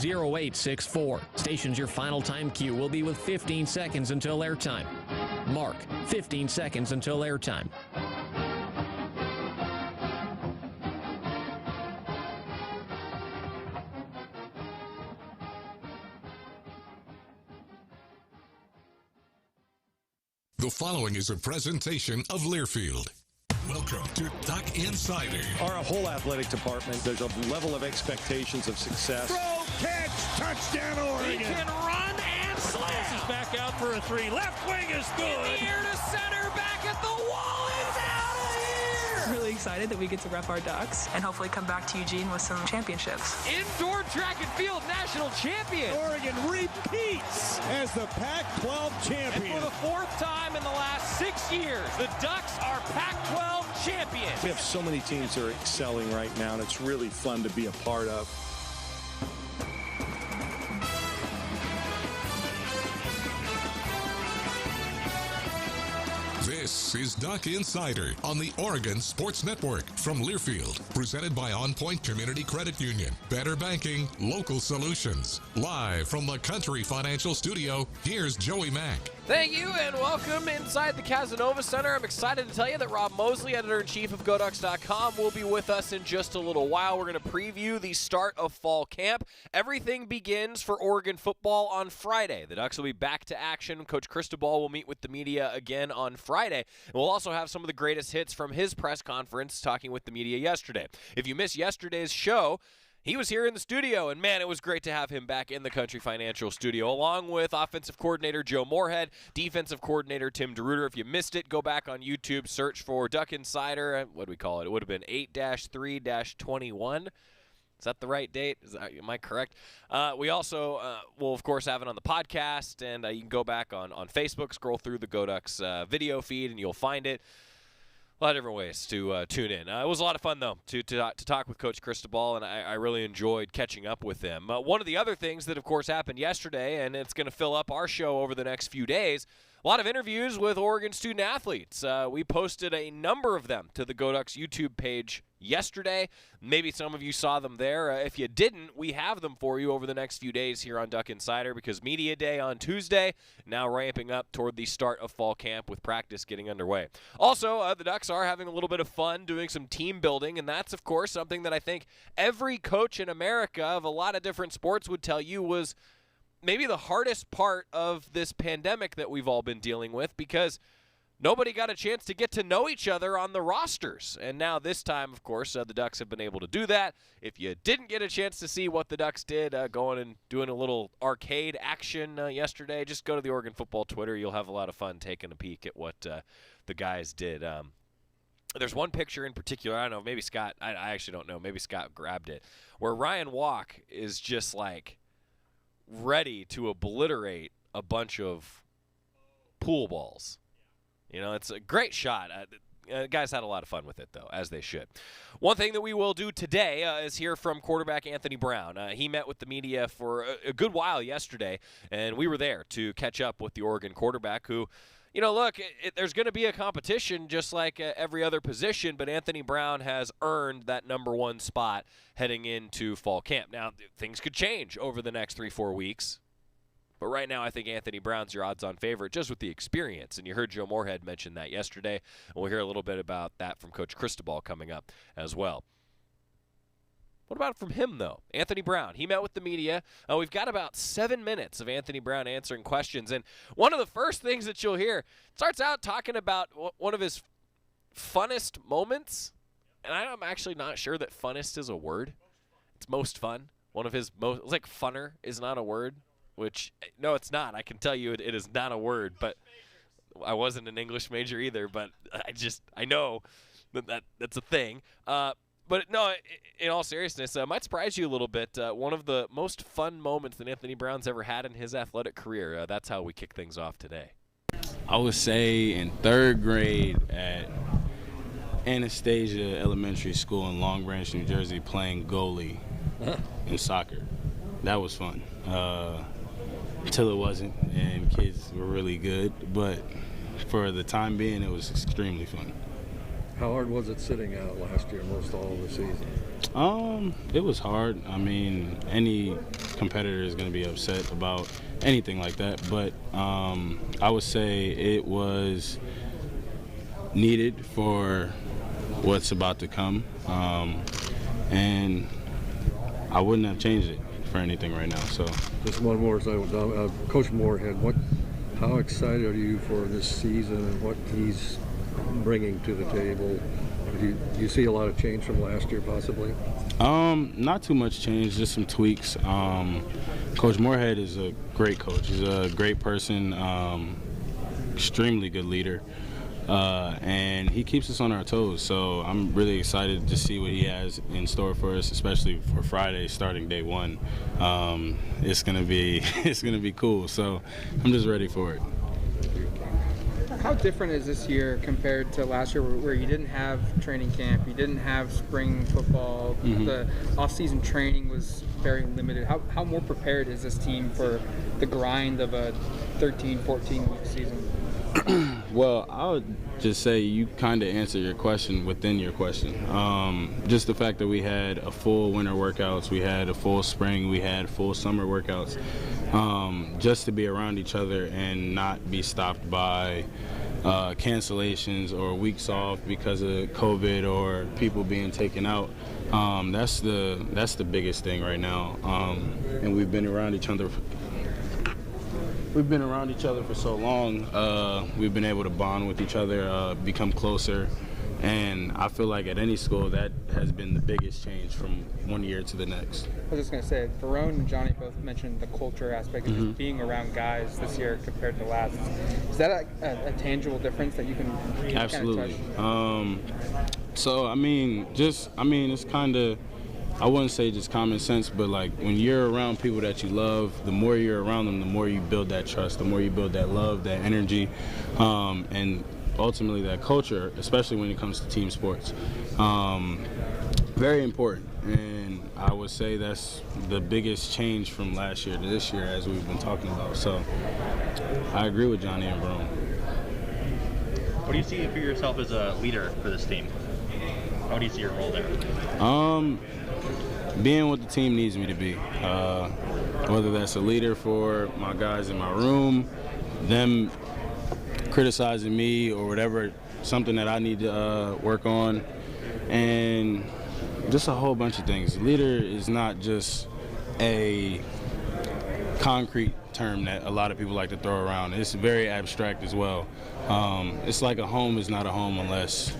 0864. Station's your final time cue will be with 15 seconds until airtime. Mark, 15 seconds until airtime. The following is a presentation of Learfield. Welcome to Duck Insider. Our whole athletic department, there's a level of expectations of success. Throw, catch, touchdown, Oregon. He can run and slam. This is back out for a three. Left wing is good. In the air to center, back at the wall. It's out of here. Really excited that we get to rep our Ducks and hopefully come back to Eugene with some championships. Indoor track and field national champion. Oregon repeats as the Pac-12 champion. And for the fourth time in the last 6 years, the Ducks are Pac-12 champions. We have so many teams that are excelling right now, and it's really fun to be a part of. This is Duck Insider on the Oregon Sports Network from Learfield, presented by On Point Community Credit Union. Better banking, local solutions. Live from the Country Financial Studio, here's Joey Mack. Thank you and welcome inside the Casanova Center. I'm excited to tell you that Rob Moseley, editor-in-chief of GoDucks.com, will be with us in just a little while. We're going to preview the start of fall camp. Everything begins for Oregon football on Friday. The Ducks will be back to action. Coach Cristobal will meet with the media again on Friday. And we'll also have some of the greatest hits from his press conference talking with the media yesterday. If you missed yesterday's show, he was here in the studio, and man, it was great to have him back in the Country Financial Studio, along with offensive coordinator Joe Moorhead, defensive coordinator Tim DeRuyter. If you missed it, go back on YouTube, search for Duck Insider. What do we call it? It would have been 8-3-21. Is that the right date? Am I correct? We also will, of course, have it on the podcast, and you can go back on Facebook, scroll through the GoDucks video feed, and you'll find it. A lot of different ways to tune in. It was a lot of fun, though, to talk with Coach Cristobal, and I really enjoyed catching up with him. One of the other things that, of course, happened yesterday, and it's going to fill up our show over the next few days, a lot of interviews with Oregon student-athletes. We posted a number of them to the GoDucks YouTube page yesterday. Maybe some of you saw them there. If you didn't, we have them for you over the next few days here on Duck Insider because Media Day on Tuesday, now ramping up toward the start of fall camp with practice getting underway. Also, the Ducks are having a little bit of fun doing some team building, and that's, of course, something that I think every coach in America of a lot of different sports would tell you was maybe the hardest part of this pandemic that we've all been dealing with because nobody got a chance to get to know each other on the rosters. And now this time, of course, the Ducks have been able to do that. If you didn't get a chance to see what the Ducks did going and doing a little arcade action yesterday, just go to the Oregon football Twitter. You'll have a lot of fun taking a peek at what the guys did. There's one picture in particular, I don't know, maybe Scott, I actually don't know, maybe Scott grabbed it, where Ryan Walk is just like ready to obliterate a bunch of pool balls. You know, it's a great shot. Guys had a lot of fun with it, though, as they should. One thing that we will do today is hear from quarterback Anthony Brown. He met with the media for a good while yesterday, and we were there to catch up with the Oregon quarterback who, you know, look, there's going to be a competition just like every other position, but Anthony Brown has earned that number one spot heading into fall camp. Now, things could change over the next 3-4 weeks. But right now, I think Anthony Brown's your odds-on favorite just with the experience. And you heard Joe Moorhead mention that yesterday. And we'll hear a little bit about that from Coach Cristobal coming up as well. What about from him, though? Anthony Brown. He met with the media. We've got about 7 minutes of Anthony Brown answering questions. And one of the first things that you'll hear starts out talking about one of his funnest moments. And I'm actually not sure that funnest is a word. It's most fun. One of his most, it's like funner is not a word. Which, no, it's not. I can tell you it is not a word, but I wasn't an English major either, but I know that's a thing. But, no, in all seriousness, it might surprise you a little bit. One of the most fun moments that Anthony Brown's ever had in his athletic career. That's how we kick things off today. I would say in third grade at Anastasia Elementary School in Long Branch, New Jersey, playing goalie in soccer. That was fun. Until it wasn't, and kids were really good. But for the time being, it was extremely fun. How hard was it sitting out last year, most all of the season? It was hard. I mean, any competitor is going to be upset about anything like that. But I would say it was needed for what's about to come, and I wouldn't have changed it for anything right now. So Just one more. Coach Moorhead, how excited are you for this season and what he's bringing to the table? Do you see a lot of change from last year, possibly? Not too much change, just some tweaks. Coach Moorhead is a great coach. He's a great person, extremely good leader, and he keeps us on our toes. So I'm really excited to see what he has in store for us, especially for Friday, starting day one. It's gonna be cool. So I'm just ready for it. How different is this year compared to last year where you didn't have training camp, you didn't have spring football, the off-season training was very limited? How more prepared is this team for the grind of a 13, 14-week season? Well, I would just say you kind of answer your question within your question. Just the fact that we had a full winter workouts, we had a full spring, we had full summer workouts, just to be around each other and not be stopped by cancellations or weeks off because of COVID or people being taken out. That's the biggest thing right now. And we've been around each other. We've been around each other for so long. We've been able to bond with each other, become closer, and I feel like at any school that has been the biggest change from one year to the next. I was just going to say, Verone and Johnny both mentioned the culture aspect of just being around guys this year compared to last. Is that a tangible difference that you can Absolutely. kind of touch? So it's kind of, I wouldn't say just common sense, but like when you're around people that you love, the more you're around them, the more you build that trust, the more you build that love, that energy, and ultimately that culture, especially when it comes to team sports. Very important, and I would say that's the biggest change from last year to this year, as we've been talking about. So I agree with Johnny and Verone. What do you see for yourself as a leader for this team? How do you see your role there? Being what the team needs me to be, whether that's a leader for my guys in my room, them criticizing me or whatever, something that I need to work on, and just a whole bunch of things. Leader is not just a concrete term that a lot of people like to throw around. It's very abstract as well. It's like a home is not a home unless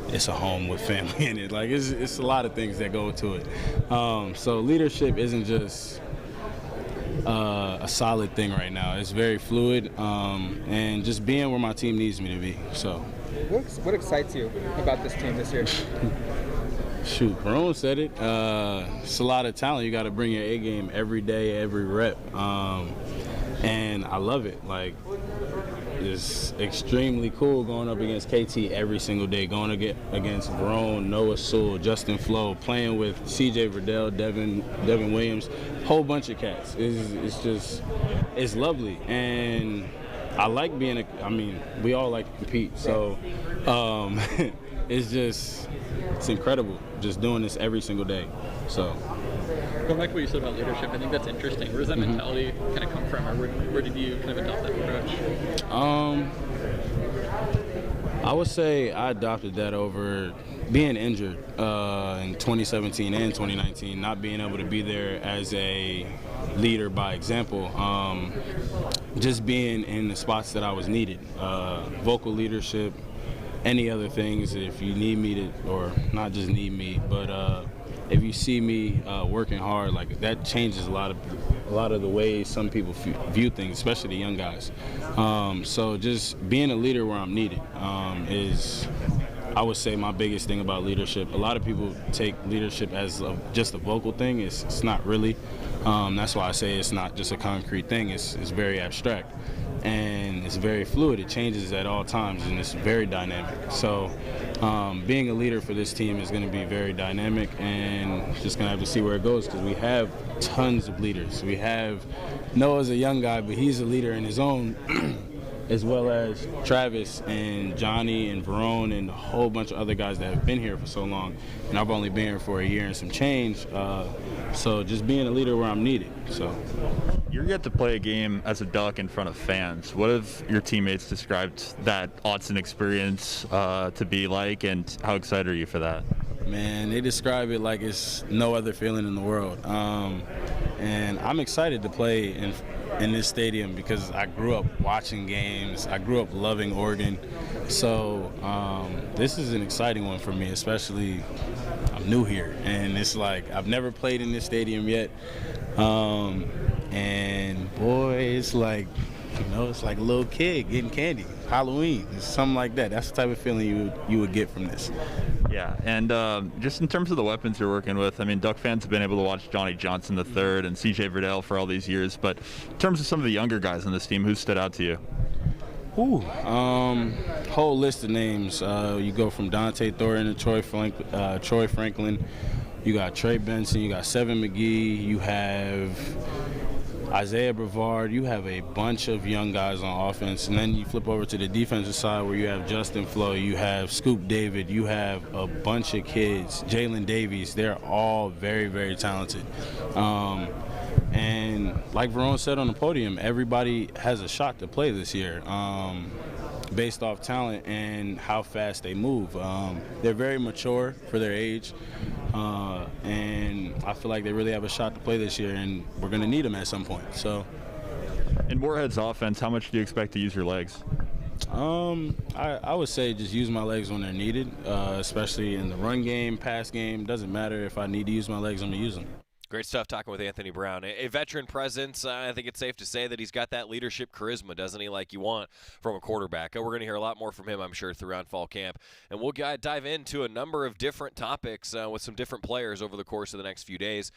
it's a home with family in it. Like it's a lot of things that go into it. So leadership isn't just a solid thing right now. It's very fluid, and just being where my team needs me to be. So, what excites you about this team this year? Shoot, Verone said it. It's a lot of talent. You got to bring your A game every day, every rep, and I love it. Like, it's extremely cool going up against KT every single day, going against Verone, Noah Sewell, Justin Flo, playing with CJ Verdell, Devin Williams, whole bunch of cats. It's lovely, and I like being we all like to compete, so it's incredible just doing this every single day. So. Going back to what you said about leadership, I think that's interesting. Where does that mentality kind of come from, or where did you kind of adopt that approach? I would say I adopted that over being injured in 2017 and 2019, not being able to be there as a leader by example, just being in the spots that I was needed, vocal leadership, any other things. If you need me to, or not just need me, but if you see me working hard, like that changes a lot of the ways some people view things, especially the young guys. So just being a leader where I'm needed is, I would say, my biggest thing about leadership. A lot of people take leadership as just a vocal thing. It's not really. That's why I say it's not just a concrete thing. It's very abstract, and it's very fluid. It changes at all times, and it's very dynamic. So being a leader for this team is going to be very dynamic, and just going to have to see where it goes, because we have tons of leaders. We have Noah's a young guy, but he's a leader in his own as well as Travis and Johnny and Verone and a whole bunch of other guys that have been here for so long. And I've only been here for a year and some change. So just being a leader where I'm needed. So You're yet to play a game as a Duck in front of fans. What have your teammates described that Autzen experience to be like, and how excited are you for that? Man, they describe it like it's no other feeling in the world. And I'm excited to play in this stadium because I grew up watching games. I grew up loving Oregon. So this is an exciting one for me, especially I'm new here. And it's like I've never played in this stadium yet. And boy, it's like, it's like a little kid getting candy. Halloween, it's something like that. That's the type of feeling you would get from this. Yeah, and just in terms of the weapons you're working with, I mean, Duck fans have been able to watch Johnny Johnson III and C.J. Verdell for all these years, but in terms of some of the younger guys on this team, who stood out to you? Whole list of names. You go from Dante Thorin to Troy Franklin. You got Trey Benson. You got Seven McGee. You have Isaiah Brevard. You have a bunch of young guys on offense. And then you flip over to the defensive side where you have Justin Flo, you have Scoop David, you have a bunch of kids, Jalen Davies. They're all very, very talented. And like Verone said on the podium, everybody has a shot to play this year based off talent and how fast they move. They're very mature for their age. And I feel like they really have a shot to play this year, and we're going to need them at some point. So, in Moorhead's offense, how much do you expect to use your legs? I would say just use my legs when they're needed, especially in the run game, pass game. Doesn't matter if I need to use my legs, I'm going to use them. Great stuff talking with Anthony Brown. A veteran presence. I think it's safe to say that he's got that leadership charisma, doesn't he, like you want from a quarterback. We're going to hear a lot more from him, I'm sure, throughout fall camp. And we'll dive into a number of different topics with some different players over the course of the next few days,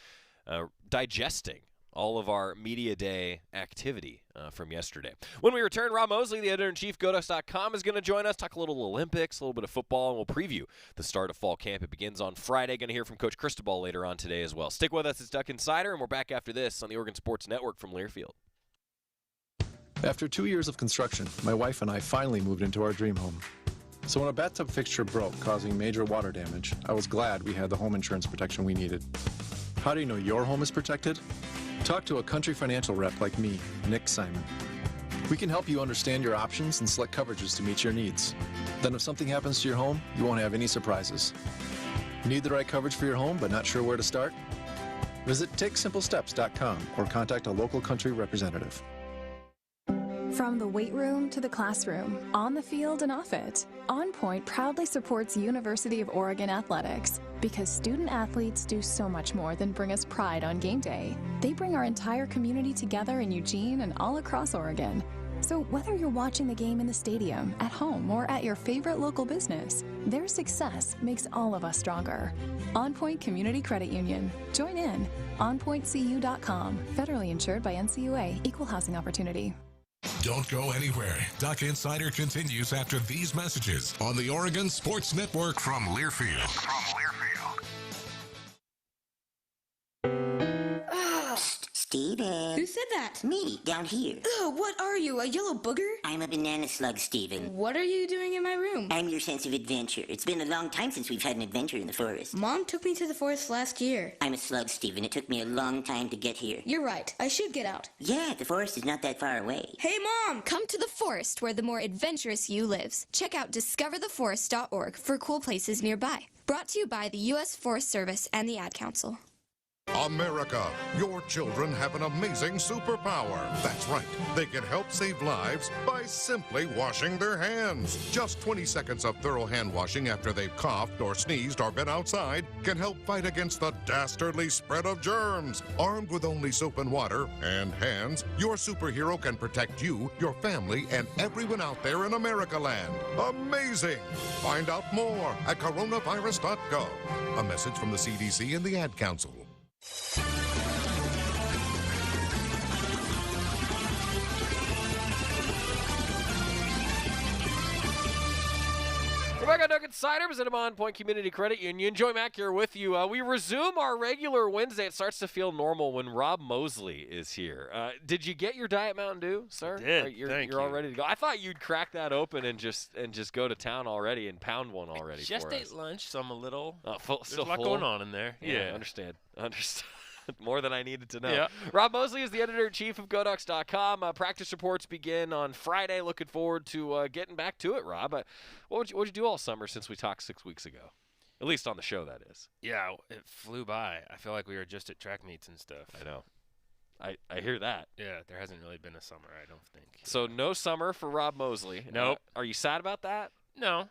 digesting all of our Media Day activity from yesterday. When we return, Rob Moseley, the editor-in-chief, GoDucks.com, is going to join us, talk a little Olympics, a little bit of football, and we'll preview the start of fall camp. It begins on Friday. Going to hear from Coach Cristobal later on today as well. Stick with us. It's Duck Insider, and we're back after this on the Oregon Sports Network from Learfield. After 2 years of construction, my wife and I finally moved into our dream home. So when a bathtub fixture broke, causing major water damage, I was glad we had the home insurance protection we needed. How do you know your home is protected? Talk to a Country Financial rep like me, Nick Simon. We can help you understand your options and select coverages to meet your needs. Then if something happens to your home, you won't have any surprises. Need the right coverage for your home but not sure where to start? Visit TakeSimpleSteps.com or contact a local Country representative. From the weight room to the classroom, on the field and off it, On Point proudly supports University of Oregon athletics because student athletes do so much more than bring us pride on game day. They bring our entire community together in Eugene and all across Oregon. So whether you're watching the game in the stadium, at home, or at your favorite local business, their success makes all of us stronger. On Point Community Credit Union. Join in. OnPointCU.com. Federally insured by NCUA. Equal housing opportunity. Don't go anywhere. Duck Insider continues after these messages on the Oregon Sports Network from Learfield. Steven. Who said that? Me, down here. Ugh, what are you, a yellow booger? I'm a banana slug, Steven. What are you doing in my room? I'm your sense of adventure. It's been a long time since we've had an adventure in the forest. Mom took me to the forest last year. I'm a slug, Steven. It took me a long time to get here. You're right. I should get out. Yeah, the forest is not that far away. Hey, Mom! Come to the forest where the more adventurous you lives. Check out discovertheforest.org for cool places nearby. Brought to you by the U.S. Forest Service and the Ad Council. America, your children have an amazing superpower. That's right. They can help save lives by simply washing their hands. Just 20 seconds of thorough hand washing after they've coughed or sneezed or been outside can help fight against the dastardly spread of germs. Armed with only soap and water and hands, your superhero can protect you, your family, and everyone out there in America land. Amazing! Find out more at coronavirus.gov. A message from the CDC and the Ad Council. We're Oregon Duck Insider presented by On Point Community Credit Union. Joey Mack here with you. We resume our regular Wednesday. It starts to feel normal when Rob Moseley is here. Did you get your Diet Mountain Dew, sir? I did. You're all ready to go. I thought you'd crack that open and just go to town already and pound one already. Just for ate us. lunch, so I'm a little. There's a lot going on in there. Yeah, understand. More than I needed to know. Yeah. Rob Moseley is the editor-in-chief of GoDucks.com. Practice reports begin on Friday. Looking forward to getting back to it, Rob. What'd you do all summer since we talked 6 weeks ago? At least on the show, that is. Yeah, it flew by. I feel like we were just at track meets and stuff. I know. I hear that. Yeah, there hasn't really been a summer, I don't think. So no summer for Rob Moseley. Nope. Are you sad about that? No.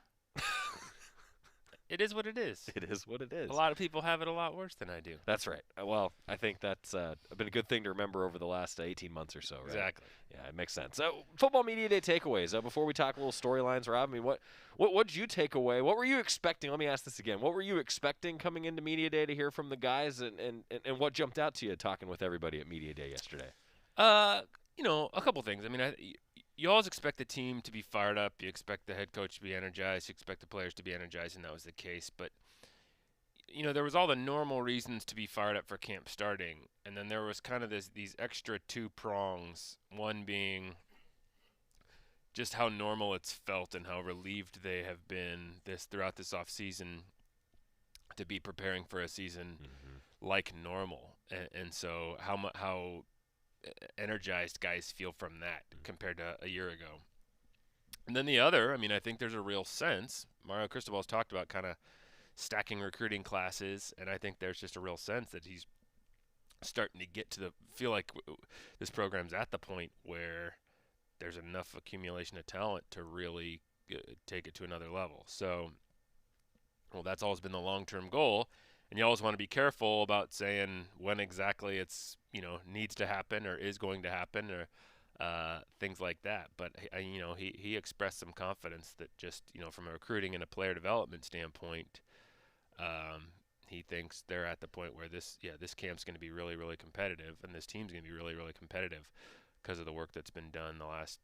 It is what it is. It is what it is. A lot of people have it a lot worse than I do. That's right. Well, I think that's been a good thing to remember over the last 18 months or so, right? Exactly. Yeah, it makes sense. Football Media Day takeaways. Before we talk a little storylines, Rob, I mean, what did you take away? What were you expecting? Let me ask this again. What were you expecting coming into Media Day to hear from the guys, and what jumped out to you talking with everybody at Media Day yesterday? A couple things. I mean, you always expect the team to be fired up. You expect the head coach to be energized. You expect the players to be energized, and that was the case. But, there was all the normal reasons to be fired up for camp starting, and then there was kind of these extra two prongs, one being just how normal it's felt and how relieved they have been throughout this offseason to be preparing for a season like normal. And so how energized guys feel from that compared to a year ago. And then the other, I think there's a real sense, Mario Cristobal's talked about kind of stacking recruiting classes, and I think there's just a real sense that he's starting to feel like this program's at the point where there's enough accumulation of talent to really take it to another level. So, that's always been the long-term goal, and you always want to be careful about saying when exactly it's needs to happen or is going to happen or things like that. But he expressed some confidence that just from a recruiting and a player development standpoint, he thinks they're at the point where this camp's going to be really, really competitive, and this team's going to be really, really competitive because of the work that's been done the last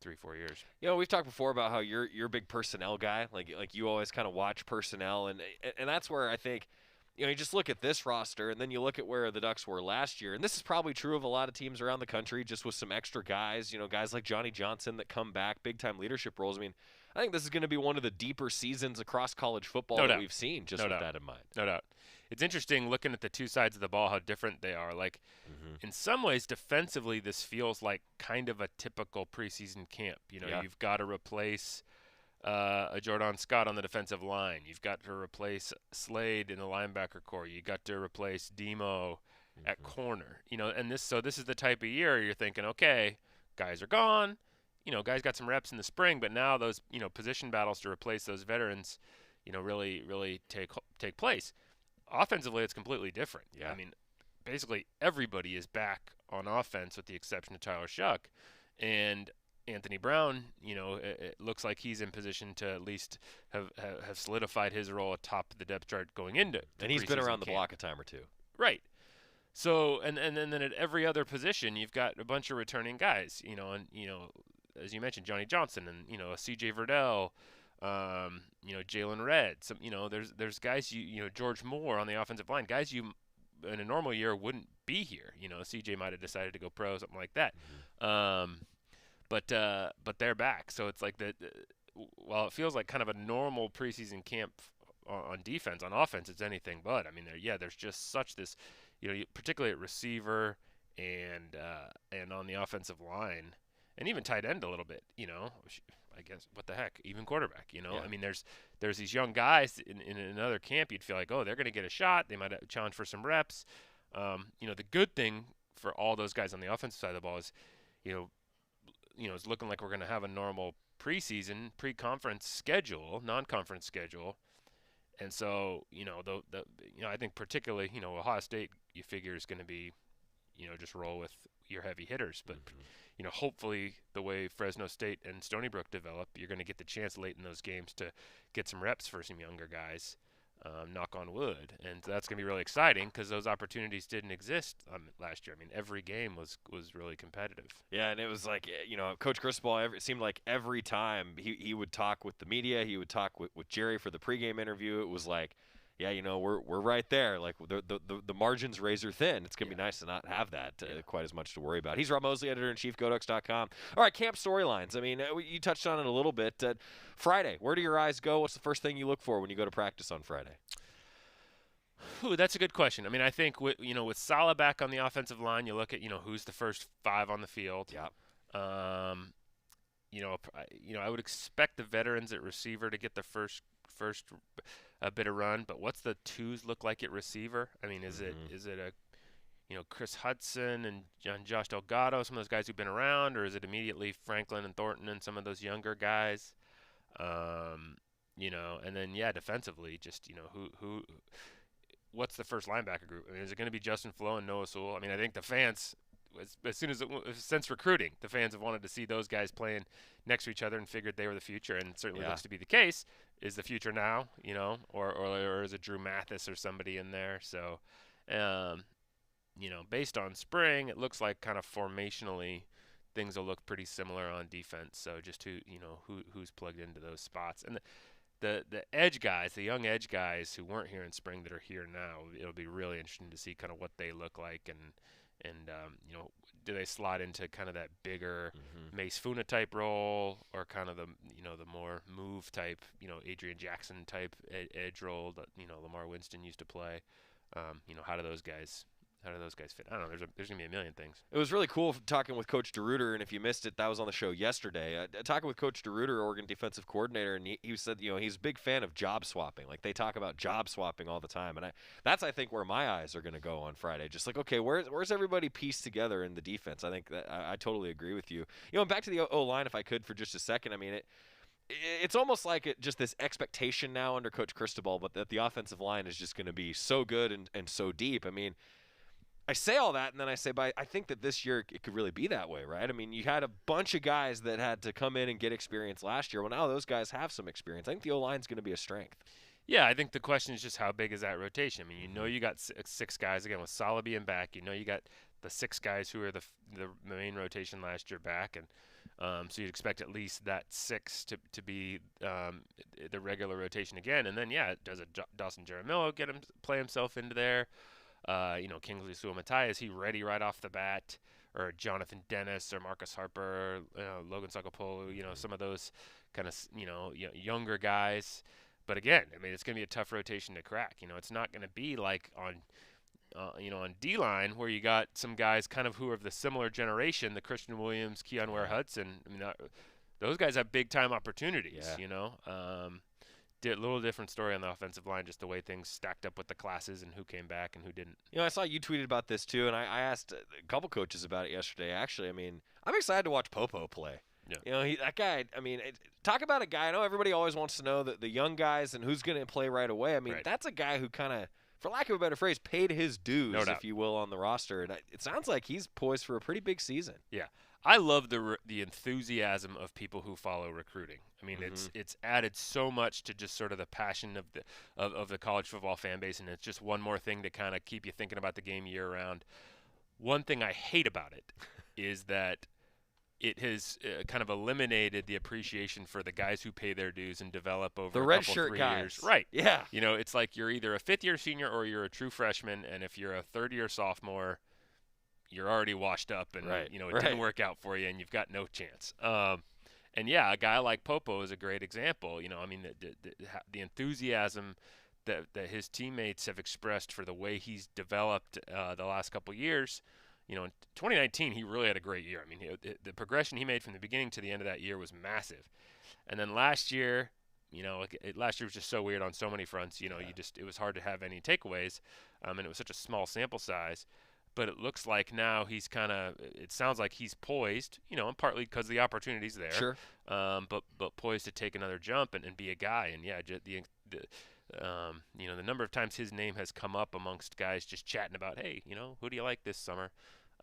3-4 years. We've talked before about how you're a big personnel guy. Like you always kind of watch personnel, and that's where I think. You just look at this roster, and then you look at where the Ducks were last year. And this is probably true of a lot of teams around the country, just with some extra guys, guys like Johnny Johnson that come back, big-time leadership roles. I think this is going to be one of the deeper seasons across college football that we've seen, just with that in mind. No doubt. It's interesting looking at the two sides of the ball, how different they are. Like, in some ways, defensively, this feels like kind of a typical preseason camp. You've got to replace a Jordan Scott on the defensive line. You've got to replace Slade in the linebacker core. You got to replace Demo at corner. And this is the type of year you're thinking, okay, guys are gone. Guys got some reps in the spring, but now those position battles to replace those veterans, really take place. Offensively, it's completely different. Yeah. Basically everybody is back on offense with the exception of Tyler Shuck, and Anthony Brown, it looks like he's in position to at least have solidified his role atop the depth chart going into. And he's been around the block a time or two. Right. So and then at every other position, you've got a bunch of returning guys. As you mentioned, Johnny Johnson and a C.J. Verdell, Jalen Redd. Some there's guys George Moore on the offensive line, guys you in a normal year wouldn't be here. C.J. might have decided to go pro, something like that. But they're back, so it's like while it feels like kind of a normal preseason camp on defense, on offense, it's anything but. There's just such this, particularly at receiver and on the offensive line, and even tight end a little bit. I guess what the heck, even quarterback. Yeah. There's these young guys in another camp. You'd feel like, oh, they're going to get a shot. They might challenge for some reps. The good thing for all those guys on the offensive side of the ball is, it's looking like we're going to have a normal preseason, pre-conference schedule, non-conference schedule. And so, I think particularly, Ohio State, you figure is going to be, just roll with your heavy hitters. But, hopefully the way Fresno State and Stony Brook develop, you're going to get the chance late in those games to get some reps for some younger guys. knock on wood. And that's going to be really exciting because those opportunities didn't exist last year. I mean, every game was really competitive. Yeah, and it was like, Coach Cristobal, it seemed like every time he would talk with the media, he would talk with Jerry for the pregame interview. It was like, yeah, we're right there. Like the margin's razor thin. It's going to be nice to not have that quite as much to worry about. He's Rob Moseley, editor-in-chief, GoDucks.com. All right, camp storylines. I mean, you touched on it a little bit. Friday, where do your eyes go? What's the first thing you look for when you go to practice on Friday? Ooh, that's a good question. I mean, I think with Salah back on the offensive line, you look at who's the first 5 on the field. Yeah. I would expect the veterans at receiver to get the first bit of run, but what's the 2s look like at receiver? I mean, is it a Chris Hudson and Josh Delgado, some of those guys who've been around, or is it immediately Franklin and Thornton and some of those younger guys? And then defensively, just who what's the first linebacker group? I mean, is it going to be Justin Flo and Noah Sewell? I mean, I think the fans, since recruiting, the fans have wanted to see those guys playing next to each other and figured they were the future, and it certainly looks to be the case. Is the future now, or is it Drew Mathis or somebody in there? So, based on spring, it looks like kind of formationally things will look pretty similar on defense. So just who's plugged into those spots. And the edge guys, the young edge guys who weren't here in spring that are here now, it'll be really interesting to see kind of what they look like and do they slot into kind of that bigger Mace Funa type role, or kind of the more move type, Adrian Jackson type edge role that Lamar Winston used to play. How do those guys fit? I don't know. There's gonna be a million things. It was really cool talking with Coach DeRuiter, and if you missed it, that was on the show yesterday. Talking with Coach DeRuiter, Oregon defensive coordinator, and he said he's a big fan of job swapping. Like, they talk about job swapping all the time, and that's I think where my eyes are going to go on Friday. Just like, okay, where's everybody pieced together in the defense? I think that I totally agree with you. Back to the O-line, if I could for just a second. I mean, it's almost like just this expectation now under Coach Cristobal, but that the offensive line is just going to be so good and so deep. I mean, I say all that, and then I say, but I think that this year it could really be that way, right? I mean, you had a bunch of guys that had to come in and get experience last year. Well, now those guys have some experience. I think the O-line's going to be a strength. Yeah, I think the question is just how big is that rotation? I mean, you got 6 guys, again, with Salah being back. You got the 6 guys who are the main rotation last year back, and so you'd expect at least that 6 to be the regular rotation again. And then, does Dawson Jaramillo play himself into there? Kingsley Suamataia, is he ready right off the bat? Or Jonathan Dennis or Marcus Harper, Logan Sakopolu, some of those kind of, younger guys. But again, I mean, it's going to be a tough rotation to crack. It's not going to be like on D-line where you got some guys kind of who are of the similar generation, the Christian Williams, Keon Ware-Hudson. I mean, those guys have big-time opportunities, A little different story on the offensive line, just the way things stacked up with the classes and who came back and who didn't. I saw you tweeted about this too, and I asked a couple coaches about it yesterday. Actually, I mean, I'm excited to watch Popo play. Yeah. That guy. I mean, talk about a guy. I know everybody always wants to know the young guys and who's going to play right away. I mean, that's a guy who kind of, for lack of a better phrase, paid his dues, if you will, on the roster. And it sounds like he's poised for a pretty big season. Yeah. I love the enthusiasm of people who follow recruiting. I mean, it's added so much to just sort of the passion of the college football fan base, and it's just one more thing to kind of keep you thinking about the game year round. One thing I hate about it is that it has kind of eliminated the appreciation for the guys who pay their dues and develop over the a red couple, shirt 3 guys. years. Right. Yeah. It's like you're either a 5th-year senior or you're a true freshman, and if you're a 3rd-year sophomore, you're already washed up and, it didn't work out for you and you've got no chance. And, a guy like Popo is a great example. I mean, the enthusiasm that his teammates have expressed for the way he's developed the last couple of years. In 2019, he really had a great year. I mean, the progression he made from the beginning to the end of that year was massive. And then last year, last year was just so weird on so many fronts. It was hard to have any takeaways, and it was such a small sample size. But it looks like now he's it sounds like he's poised, and partly because the opportunity's there. Sure. But poised to take another jump and be a guy. And the number of times his name has come up amongst guys just chatting about, hey, who do you like this summer?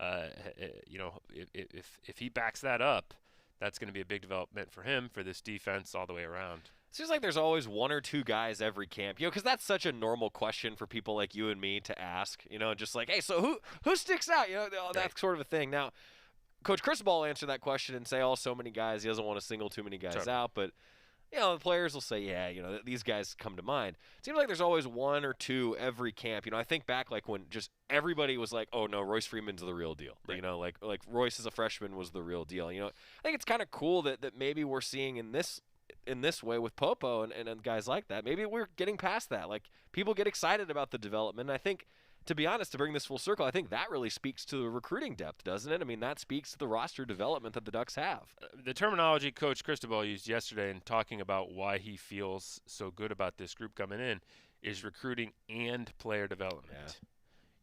If he backs that up, that's going to be a big development for him, for this defense all the way around. Seems like there's always one or two guys every camp, because that's such a normal question for people like you and me to ask, just like, hey, so who sticks out? That sort of a thing. Now, Coach Cristobal will answer that question and say, oh, so many guys. He doesn't want to single too many guys out, but the players will say, yeah, these guys come to mind. It seems like there's always one or two every camp. I think back like when just everybody was like, oh no, Royce Freeman's the real deal. Right. Like Royce as a freshman was the real deal. I think it's kind of cool that maybe we're seeing in this way with Popo and guys like that. Maybe we're getting past that. Like, people get excited about the development. And I think, to be honest, to bring this full circle, I think that really speaks to the recruiting depth, doesn't it? I mean, that speaks to the roster development that the Ducks have. The terminology Coach Cristobal used yesterday in talking about why he feels so good about this group coming in is recruiting and player development. Yeah.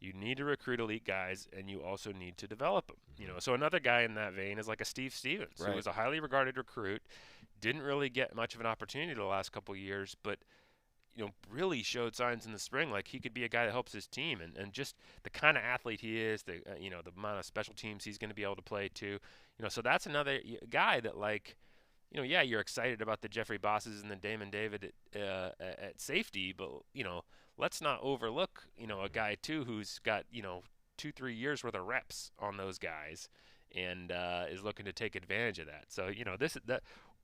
You need to recruit elite guys, and you also need to develop them. So another guy in that vein is like a Steve Stevens, who was a highly regarded recruit, didn't really get much of an opportunity the last couple of years, but really showed signs in the spring like he could be a guy that helps his team, and just the kind of athlete he is, the the amount of special teams he's going to be able to play too. So that's another guy that you're excited about the Jeffrey Bosses and the Damon David at safety, but let's not overlook a guy too who's got 2-3 years worth of reps on those guys and is looking to take advantage of that. So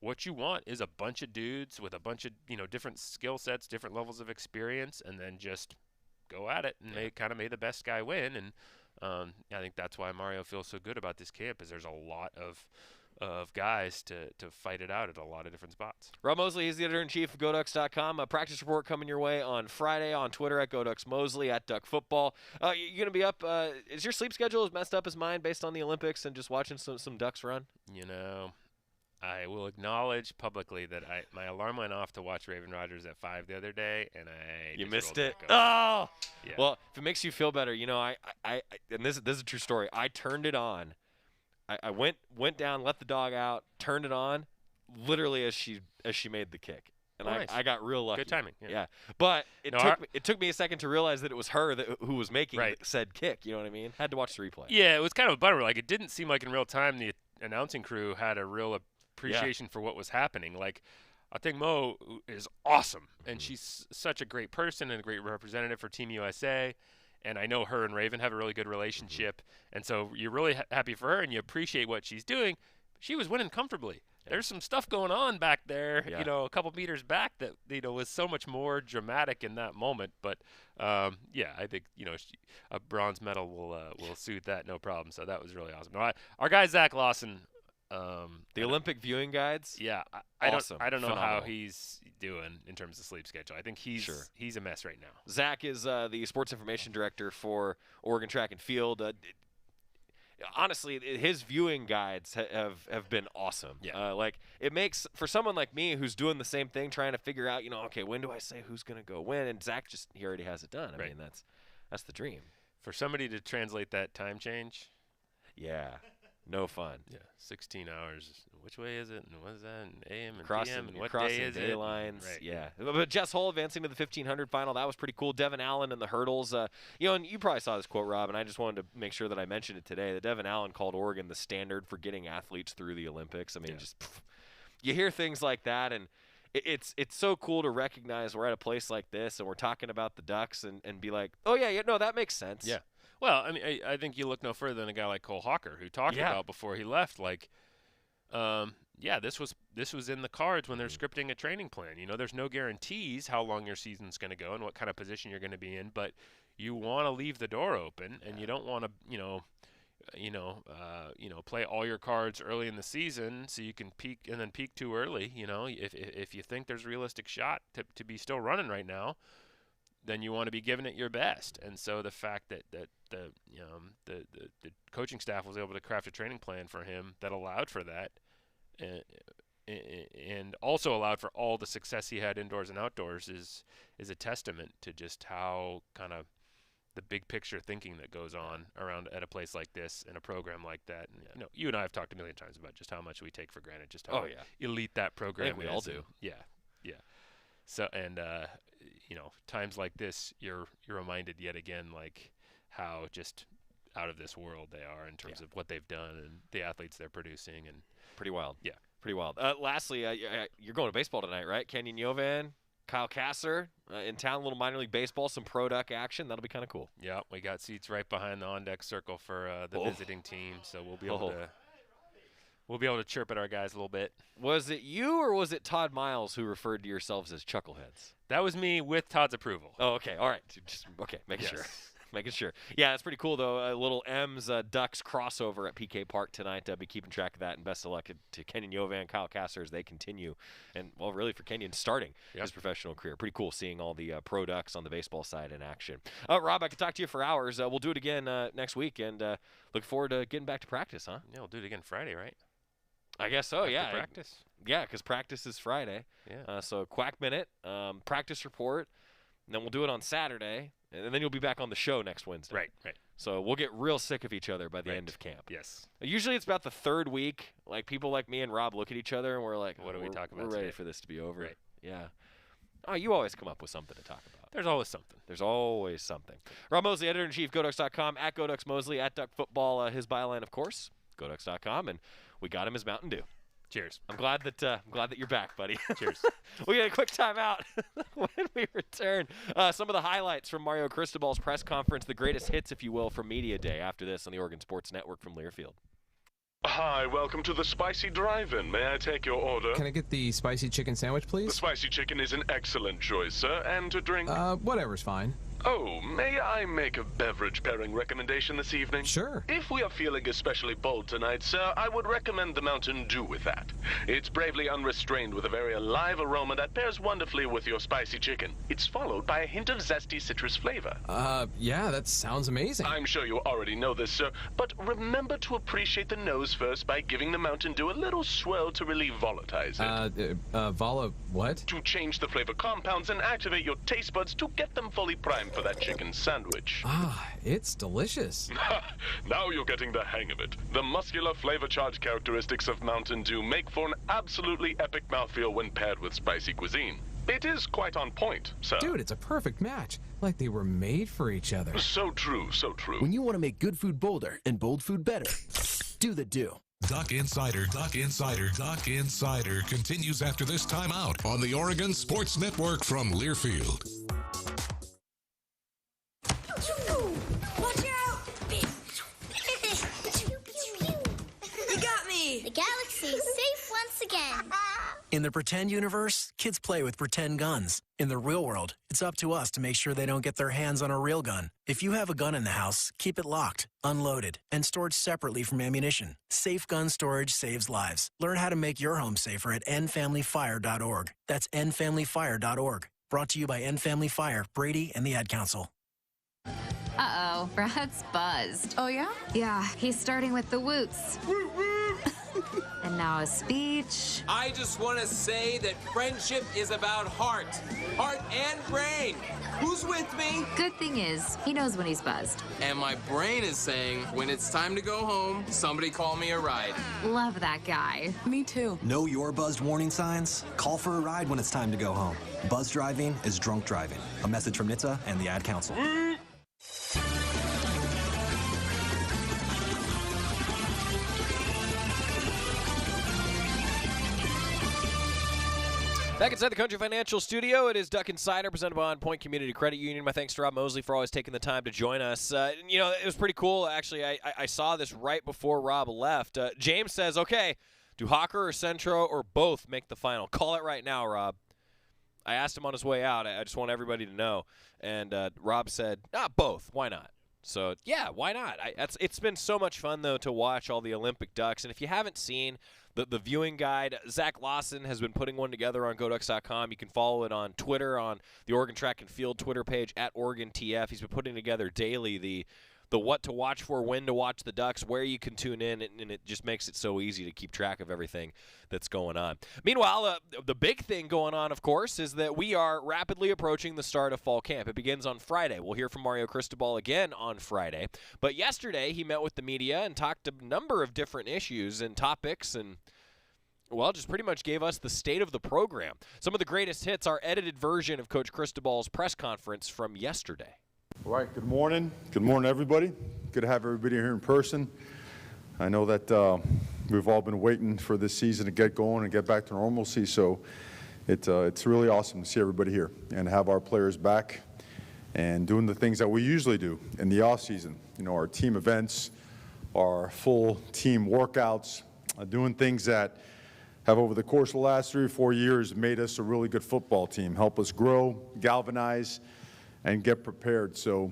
what you want is a bunch of dudes with a bunch of different skill sets, different levels of experience, and then just go at it and may the best guy win. And I think that's why Mario feels so good about this camp, is there's a lot of guys to fight it out at a lot of different spots. Rob Moseley is the editor-in-chief of GoDucks.com. A practice report coming your way on Friday on Twitter at GoDucksMoseley, at Duck Football. You're going to be up. Is your sleep schedule as messed up as mine based on the Olympics and just watching some Ducks run? I will acknowledge publicly that my alarm went off to watch Raven Rodgers at 5 the other day, and you missed it. Oh, yeah. Well, if it makes you feel better, I and this is a true story. I turned it on. I went down, let the dog out, turned it on, literally as she made the kick, and nice. I got real lucky. Good timing. Yeah. But it took me a second to realize that it was her who was making said kick. You know what I mean? Had to watch the replay. Yeah, it was kind of a bummer. Like, it didn't seem like in real time the announcing crew had a real appreciation for what was happening. Like, I think Mo is awesome, and she's such a great person and a great representative for Team USA. And I know her and Raven have a really good relationship, and so you're really happy for her, and you appreciate what she's doing. She was winning comfortably. Yeah. There's some stuff going on back there, a couple meters back that was so much more dramatic in that moment. But I think a bronze medal will suit that, no problem. So that was really awesome. No, our guy Zach Lawson. The Olympic viewing guides. Yeah, I don't know how he's doing in terms of sleep schedule. I think he's a mess right now. Zach is the sports information director for Oregon Track and Field. Honestly, his viewing guides have been awesome. Yeah. It makes, for someone like me who's doing the same thing, trying to figure out, okay, when do I say who's going to go win? And Zach he already has it done. I mean, that's the dream. For somebody to translate that time change. Yeah. No fun. Yeah, 16 hours. Which way is it? And what is that? And AM and crossing, PM? And what crossing day is day it? Lines. Right. Yeah. But Jess Hull advancing to the 1500 final. That was pretty cool. Devin Allen in the hurdles. And you probably saw this quote, Rob, and I just wanted to make sure that I mentioned it today. That Devin Allen called Oregon the standard for getting athletes through the Olympics. I mean, you hear things like that, and it's so cool to recognize we're at a place like this, and we're talking about the Ducks, and be like, oh, yeah, no, that makes sense. Yeah. Well, I mean, I think you look no further than a guy like Cole Hawker, who talked about before he left, this was in the cards when they're scripting a training plan. There's no guarantees how long your season's going to go and what kind of position you're going to be in, but you want to leave the door open, and you don't want to, play all your cards early in the season so you can peak and then peak too early. If you think there's a realistic shot to be still running right now, then you want to be giving it your best. And so the fact that the coaching staff was able to craft a training plan for him that allowed for that, and also allowed for all the success he had indoors and outdoors is a testament to just how kind of the big picture thinking that goes on around at a place like this in a program like that. And, you and I have talked a million times about just how much we take for granted, just how elite that program is. I think we all do. Yeah. So, and times like this, you're reminded yet again, how just out of this world they are in terms of what they've done and the athletes they're producing, and pretty wild. Yeah. Pretty wild. Lastly, you're going to baseball tonight, right? Kenyon Yovan, Kyle Kasser in town, a little minor league baseball, some pro duck action. That'll be kind of cool. Yeah, we got seats right behind the on-deck circle for the visiting team, so we'll be able to chirp at our guys a little bit. Was it you or was it Todd Miles who referred to yourselves as chuckleheads? That was me with Todd's approval. Oh, okay. All right. Making sure. Making sure. Yeah, that's pretty cool, though. A little M's Ducks crossover at PK Park tonight. Be keeping track of that, and best of luck to Kenyon Yovan, Kyle Kasser as they continue. And, well, really for Kenyon starting his professional career. Pretty cool seeing all the pro Ducks on the baseball side in action. Rob, I could talk to you for hours. We'll do it again next week, and look forward to getting back to practice, huh? Yeah, we'll do it again Friday, right? I guess so, yeah. Practice. Yeah, because practice is Friday. Yeah. So Quack Minute, practice report, and then we'll do it on Saturday, and then you'll be back on the show next Wednesday. Right. So we'll get real sick of each other by the end of camp. Yes. Usually it's about the third week. Like, people like me and Rob look at each other, and we're like, what are we talking about We're ready today? for this to be over. Right. Yeah. Oh, you always come up with something to talk about. There's always something. There's always something. Rob Moseley, editor-in-chief, GoDucks.com, at GoDucksMoseley, at Duck Football, his byline, of course, GoDucks.com, and we got him his Mountain Dew. Cheers. I'm glad that you're back, buddy. Cheers. We get a quick timeout when we return. Some of the highlights from Mario Cristobal's press conference, the greatest hits, if you will, from Media Day after this on the Oregon Sports Network from Learfield. Hi, welcome to the Spicy Drive-In. May I take your order? Can I get the spicy chicken sandwich, please? The spicy chicken is an excellent choice, sir. And to drink? Whatever's fine. Oh, may I make a beverage pairing recommendation this evening? Sure. If we are feeling especially bold tonight, sir, I would recommend the Mountain Dew with that. It's bravely unrestrained with a very alive aroma that pairs wonderfully with your spicy chicken. It's followed by a hint of zesty citrus flavor. Yeah, that sounds amazing. I'm sure you already know this, sir, but remember to appreciate the nose first by giving the Mountain Dew a little swirl to relieve volatilize it. What? To change the flavor compounds and activate your taste buds to get them fully primed for that chicken sandwich. It's delicious. Now you're getting the hang of it. The muscular flavor charge characteristics of Mountain Dew make for an absolutely epic mouthfeel when paired with spicy cuisine. It is quite on point, sir. Dude, it's a perfect match. Like they were made for each other. So true, so true. When you want to make good food bolder and bold food better, do the Dew. Duck Insider continues after this timeout on the Oregon Sports Network from Learfield. Watch out! You got me! The galaxy is safe once again. In the pretend universe, kids play with pretend guns. In the real world, it's up to us to make sure they don't get their hands on a real gun. If you have a gun in the house, keep it locked, unloaded, and stored separately from ammunition. Safe gun storage saves lives. Learn how to make your home safer at endfamilyfire.org. That's endfamilyfire.org. Brought to you by End Family Fire, Brady, and the Ad Council. Uh-oh, Brad's buzzed. Oh, yeah? Yeah, he's starting with the woots. And now a speech. I just want to say that friendship is about heart and brain. Who's with me? Good thing is, he knows when he's buzzed. And my brain is saying, when it's time to go home, somebody call me a ride. Love that guy. Me too. Know your buzzed warning signs? Call for a ride when it's time to go home. Buzz driving is drunk driving. A message from NHTSA and the Ad Council. Back inside the Country Financial Studio, it is Duck Insider presented by On Point Community Credit Union. My thanks to Rob Moseley for always taking the time to join us. You know, it was pretty cool. Actually, I saw this right before Rob left. James says, okay, do Hawker or Centro or both make the final? Call it right now, Rob. I asked him on his way out. I just want everybody to know. And Rob said, both. Why not? So, yeah, why not? It's been so much fun, though, to watch all the Olympic Ducks. And if you haven't seen the viewing guide, Zach Lawson has been putting one together on GoDucks.com. You can follow it on Twitter, on the Oregon Track and Field Twitter page, @OregonTF. He's been putting together daily the what to watch for, when to watch the Ducks, where you can tune in, and it just makes it so easy to keep track of everything that's going on. Meanwhile, the big thing going on, of course, is that we are rapidly approaching the start of fall camp. It begins on Friday. We'll hear from Mario Cristobal again on Friday. But yesterday, he met with the media and talked a number of different issues and topics and, well, just pretty much gave us the state of the program. Some of the greatest hits, our edited version of Coach Cristobal's press conference from yesterday. All right, good morning. Good morning, everybody. Good to have everybody here in person. I know that We've all been waiting for this season to get going and get back to normalcy. So it's really awesome to see everybody here and have our players back and doing the things that we usually do in the off season. You know, our team events, our full team workouts, doing things that have over the course of the last 3 or 4 years made us a really good football team, help us grow, galvanize, and get prepared. So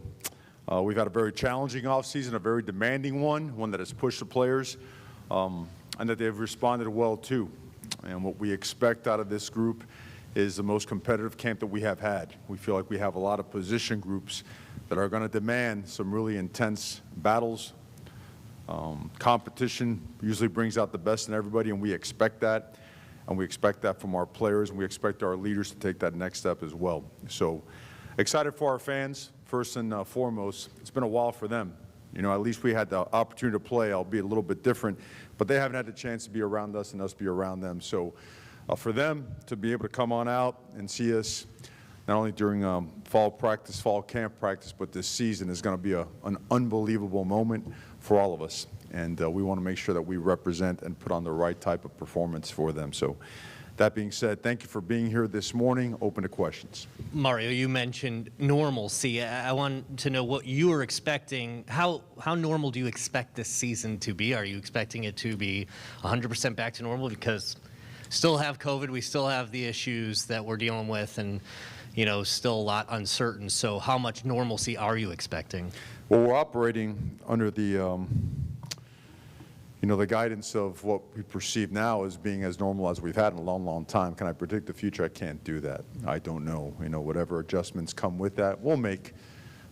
we've had a very challenging offseason, a very demanding one that has pushed the players, and that they've responded well to. And what we expect out of this group is the most competitive camp that we have had. We feel like we have a lot of position groups that are going to demand some really intense battles. Competition usually brings out the best in everybody, and we expect that. And we expect that from our players, and we expect our leaders to take that next step as well. So excited for our fans, first and foremost. It's been a while for them. You know, at least we had the opportunity to play, albeit a little bit different, but they haven't had the chance to be around us and us be around them. So for them to be able to come on out and see us, not only during fall practice, fall camp practice, but this season is going to be an unbelievable moment for all of us. And we want to make sure that we represent and put on the right type of performance for them. So that being said, thank you for being here this morning. Open to questions. Mario, you mentioned normalcy. I want to know what you were expecting. How normal do you expect this season to be? Are you expecting it to be 100% back to normal? Because still have COVID, we still have the issues that we're dealing with, and you know, still a lot uncertain. So how much normalcy are you expecting? Well, we're operating under the the guidance of what we perceive now as being as normal as we've had in a long, long time. Can I predict the future? I can't do that. I don't know. You know, whatever adjustments come with that, we'll make.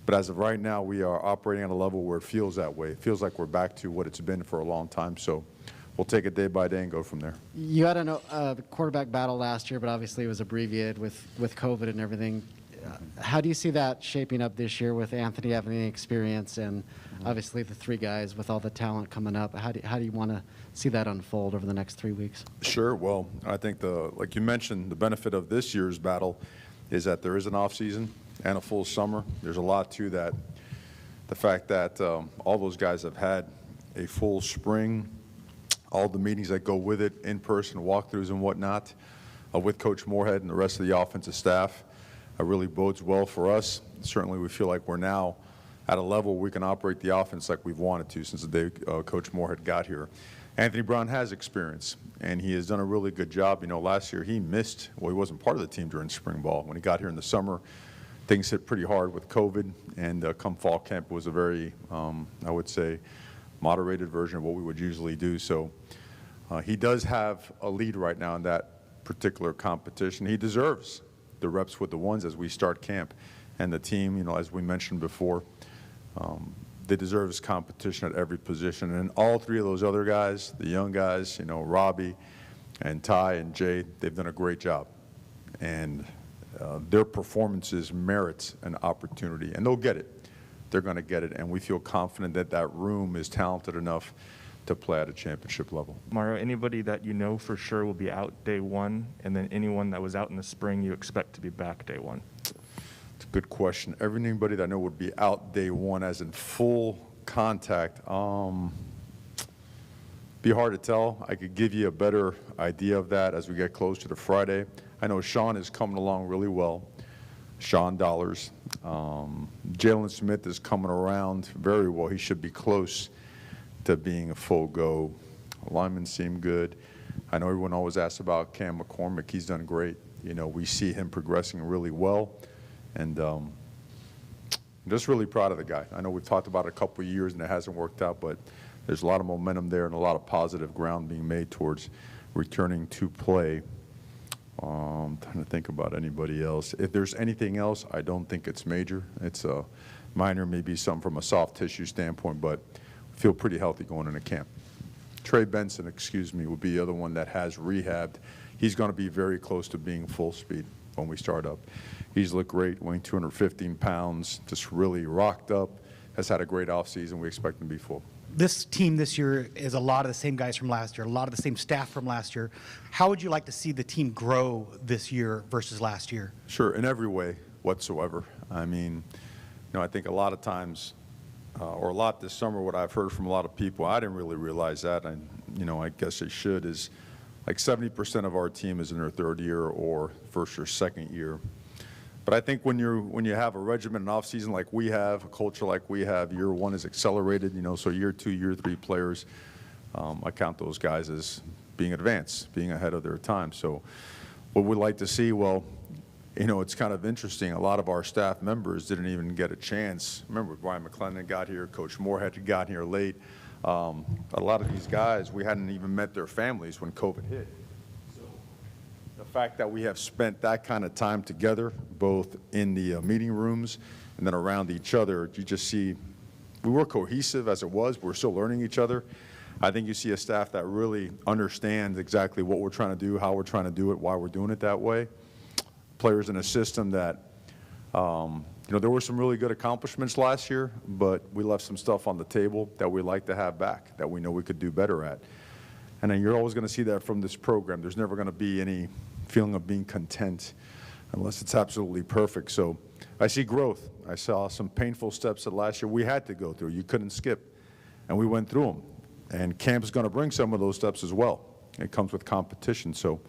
But as of right now, we are operating at a level where it feels that way. It feels like we're back to what it's been for a long time. So we'll take it day by day and go from there. You had a quarterback battle last year, but obviously it was abbreviated with COVID and everything. How do you see that shaping up this year with Anthony having the experience and obviously the 3 guys with all the talent coming up? How do you want to see that unfold over the next 3 weeks? Sure. Well, I think like you mentioned, the benefit of this year's battle is that there is an off season and a full summer. There's a lot to that. The fact that all those guys have had a full spring, all the meetings that go with it, in-person walkthroughs and whatnot, with Coach Moorhead and the rest of the offensive staff, really bodes well for us. Certainly we feel like we're now at a level where we can operate the offense like we've wanted to since the day Coach Moorhead got here. Anthony Brown has experience, and he has done a really good job. You know, last year he missed, well, he wasn't part of the team during spring ball. When he got here in the summer, things hit pretty hard with COVID, and come fall camp it was a very, I would say, moderated version of what we would usually do. So he does have a lead right now in that particular competition. He deserves the reps with the ones as we start camp. And the team, you know, as we mentioned before, they deserve this competition at every position. And all 3 of those other guys, the young guys, you know, Robbie and Ty and Jay, they've done a great job. And their performances merits an opportunity, and they'll get it. They're going to get it, and we feel confident that that room is talented enough to play at a championship level. Mario, anybody that you know for sure will be out day 1, and then anyone that was out in the spring you expect to be back day 1? It's a good question. Anybody that I know would be out day 1 as in full contact, be hard to tell. I could give you a better idea of that as we get closer to Friday. I know Sean is coming along really well. Sean Dollars. Jalen Smith is coming around very well. He should be close to being a full go. Linemen seem good. I know everyone always asks about Cam McCormick. He's done great. You know, we see him progressing really well, and I'm just really proud of the guy. I know we've talked about it a couple of years and it hasn't worked out, but there's a lot of momentum there and a lot of positive ground being made towards returning to play. I'm trying to think about anybody else. If there's anything else, I don't think it's major. It's minor, maybe some from a soft tissue standpoint, but feel pretty healthy going into camp. Trey Benson, would be the other one that has rehabbed. He's going to be very close to being full speed when we start up. He's looked great, weighing 215 pounds, just really rocked up, has had a great offseason. We expect him to be full. This team this year is a lot of the same guys from last year, a lot of the same staff from last year. How would you like to see the team grow this year versus last year? Sure, in every way whatsoever. I mean, I think a lot of times, or a lot this summer, what I've heard from a lot of people, I didn't really realize that, and I guess they should, is like 70% of our team is in their third year or first or second year. But I think when you have a regimen, an off season like we have, a culture like we have, year one is accelerated. So year two, year three players, I count those guys as being advanced, being ahead of their time. So what we'd like to see, well, it's kind of interesting. A lot of our staff members didn't even get a chance. Remember, Brian McClendon got here, Coach Moorhead had gotten here late. A lot of these guys, we hadn't even met their families when COVID hit. So the fact that we have spent that kind of time together, both in the meeting rooms and then around each other, you just see we were cohesive as it was. We're still learning each other. I think you see a staff that really understands exactly what we're trying to do, how we're trying to do it, why we're doing it that way. Players in a system that, there were some really good accomplishments last year, but we left some stuff on the table that we'd like to have back, that we know we could do better at. And then you're always going to see that from this program. There's never going to be any feeling of being content unless it's absolutely perfect. So I see growth. I saw some painful steps that last year we had to go through. You couldn't skip, and we went through them. And camp is going to bring some of those steps as well. It comes with competition. So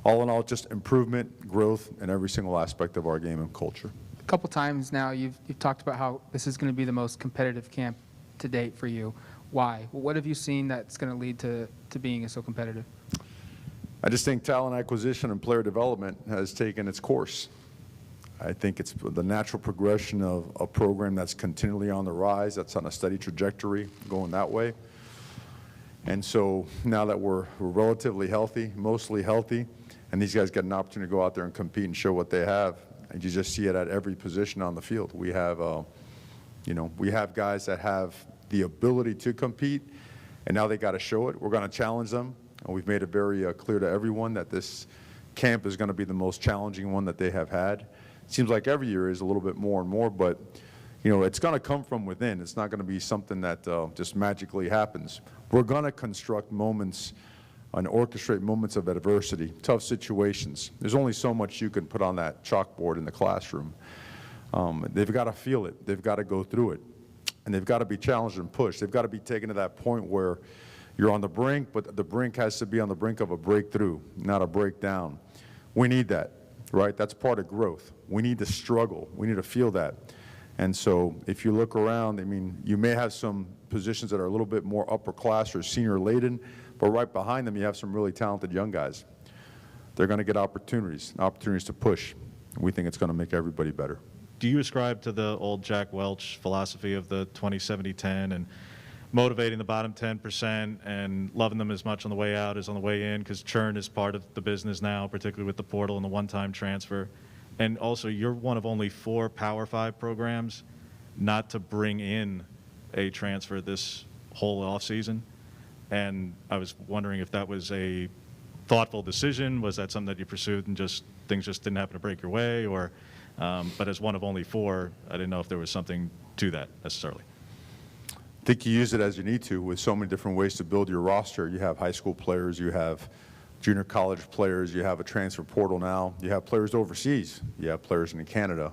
all in all, just improvement, growth in every single aspect of our game and culture. A couple times now you've talked about how this is going to be the most competitive camp to date for you. Why? What have you seen that's going to lead to being so competitive? I just think talent acquisition and player development has taken its course. I think it's the natural progression of a program that's continually on the rise, that's on a steady trajectory going that way. And so now that we're relatively healthy, mostly healthy, and these guys get an opportunity to go out there and compete and show what they have, and you just see it at every position on the field. We have, we have guys that have the ability to compete, and now they got to show it. We're going to challenge them, and we've made it very clear to everyone that this camp is going to be the most challenging one that they have had. It seems like every year is a little bit more and more, but it's going to come from within. It's not going to be something that just magically happens. We're going to construct moments and orchestrate moments of adversity, tough situations. There's only so much you can put on that chalkboard in the classroom. They've got to feel it. They've got to go through it. And they've got to be challenged and pushed. They've got to be taken to that point where you're on the brink, but the brink has to be on the brink of a breakthrough, not a breakdown. We need that, right? That's part of growth. We need to struggle. We need to feel that. And so if you look around, you may have some positions that are a little bit more upper class or senior laden, but right behind them you have some really talented young guys. They're going to get opportunities to push. We think it's going to make everybody better. Do you ascribe to the old Jack Welch philosophy of the 20-70-10 and motivating the bottom 10% and loving them as much on the way out as on the way in, because churn is part of the business now, particularly with the portal and the one-time transfer? And also, you're one of only 4 Power 5 programs not to bring in a transfer this whole offseason. And I was wondering if that was a thoughtful decision. Was that something that you pursued and things just didn't happen to break your way? Or, but as one of only 4, I didn't know if there was something to that necessarily. I think you use it as you need to with so many different ways to build your roster. You have high school players, you have junior college players, you have a transfer portal now, you have players overseas, you have players in Canada,